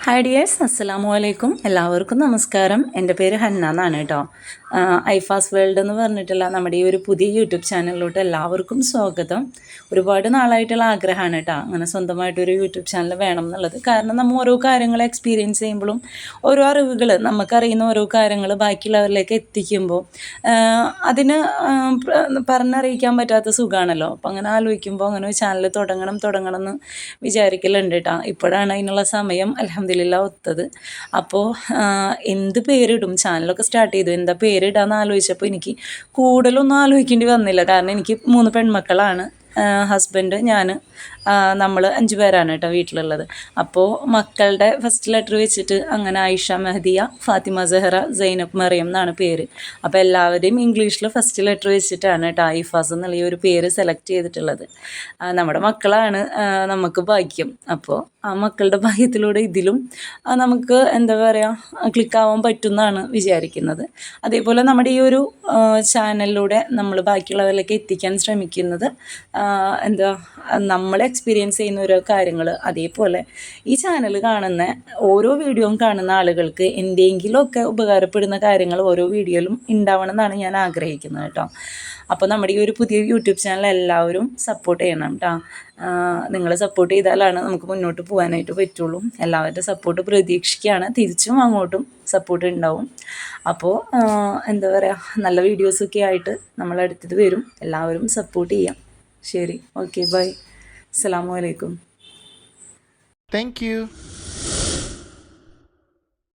Hi dears, അസ്സലാമു അലൈക്കും. എല്ലാവർക്കും നമസ്കാരം. എൻ്റെ പേര് ഹന്ന എന്നാണ് കേട്ടോ. ഐഫാസ് വേൾഡ് എന്ന് പറഞ്ഞിട്ടുള്ള നമ്മുടെ ഈ ഒരു പുതിയ യൂട്യൂബ് ചാനലിലോട്ട് എല്ലാവർക്കും സ്വാഗതം. ഒരുപാട് നാളായിട്ടുള്ള ആഗ്രഹമാണ് കേട്ടോ അങ്ങനെ സ്വന്തമായിട്ടൊരു യൂട്യൂബ് ചാനൽ വേണം എന്നുള്ളത്. കാരണം നമ്മൾ ഓരോ കാര്യങ്ങൾ എക്സ്പീരിയൻസ് ചെയ്യുമ്പോഴും ഓരോ അറിവുകൾ നമുക്കറിയുന്ന ഓരോ കാര്യങ്ങൾ ബാക്കിയുള്ളവരിലേക്ക് എത്തിക്കുമ്പോൾ അതിന് പറഞ്ഞറിയിക്കാൻ പറ്റാത്ത സുഖമാണല്ലോ. അപ്പോൾ അങ്ങനെ ആലോചിക്കുമ്പോൾ അങ്ങനെ ഒരു ചാനൽ തുടങ്ങണം എന്ന് വിചാരിക്കലുണ്ട് കേട്ടോ. ഇപ്പോഴാണ് അതിനുള്ള സമയം അൽഹംദുലില്ലാ ഒത്തത്. അപ്പോൾ എന്ത് പേരിടും, ചാനലൊക്കെ സ്റ്റാർട്ട് ചെയ്തു, എന്താ പേരിടാന്ന് ആലോചിച്ചപ്പോൾ എനിക്ക് കൂടുതലൊന്നും ആലോചിക്കേണ്ടി വന്നില്ല. കാരണം എനിക്ക് 3 പെൺമക്കളാണ്. ഹസ്ബൻഡ്, ഞാൻ, നമ്മൾ 5 പേരാണ് കേട്ടോ വീട്ടിലുള്ളത്. അപ്പോൾ മക്കളുടെ ഫസ്റ്റ് ലെറ്റർ വെച്ചിട്ട് അങ്ങനെ ആയിഷ, മെഹദിയ, ഫാത്തിമ സഹറ, സൈനബ്, മറിയം എന്നാണ് പേര്. അപ്പോൾ എല്ലാവരുടെയും ഇംഗ്ലീഷിൽ ഫസ്റ്റ് ലെറ്റർ വെച്ചിട്ടാണ് കേട്ടോ ഐഫാസ് എന്നുള്ള ഈ ഒരു പേര് സെലക്ട് ചെയ്തിട്ടുള്ളത്. നമ്മുടെ മക്കളാണ് നമുക്ക് ഭാഗ്യം. അപ്പോൾ ആ മക്കളുടെ ഭാഗ്യത്തിലൂടെ ഇതിലും നമുക്ക് എന്താ പറയുക ക്ലിക്കാവാൻ പറ്റുമെന്നാണ് വിചാരിക്കുന്നത്. അതേപോലെ നമ്മുടെ ഈ ഒരു ചാനലിലൂടെ നമ്മൾ ബാക്കിയുള്ളവരിലേക്ക് എത്തിക്കാൻ ശ്രമിക്കുന്നത് എന്താ നമ്മൾ എക്സ്പീരിയൻസ് ചെയ്യുന്ന ഓരോ കാര്യങ്ങൾ. അതേപോലെ ഈ ചാനൽ കാണുന്ന ഓരോ വീഡിയോയും കാണുന്ന ആളുകൾക്ക് എന്തെങ്കിലുമൊക്കെ ഉപകാരപ്പെടുന്ന കാര്യങ്ങൾ ഓരോ വീഡിയോയിലും ഉണ്ടാവണം എന്നാണ് ഞാൻ ആഗ്രഹിക്കുന്നത് കേട്ടോ. അപ്പോൾ നമ്മുടെ ഈ ഒരു പുതിയ യൂട്യൂബ് ചാനൽ എല്ലാവരും സപ്പോർട്ട് ചെയ്യണം കേട്ടോ. നിങ്ങൾ സപ്പോർട്ട് ചെയ്താലാണ് നമുക്ക് മുന്നോട്ട് പോകാനായിട്ട് പറ്റുള്ളൂ. എല്ലാവരുടെ സപ്പോർട്ട് പ്രതീക്ഷിക്കുകയാണ്. തിരിച്ചും അങ്ങോട്ടും സപ്പോർട്ട് ഉണ്ടാവും. അപ്പോൾ എന്താ പറയുക, നല്ല വീഡിയോസൊക്കെ ആയിട്ട് നമ്മളടുത്തത് വരും. എല്ലാവരും സപ്പോർട്ട് ചെയ്യാം. ശരി, ഓക്കെ, ബൈ, അസ്സലാമു അലൈക്കും. Thank you.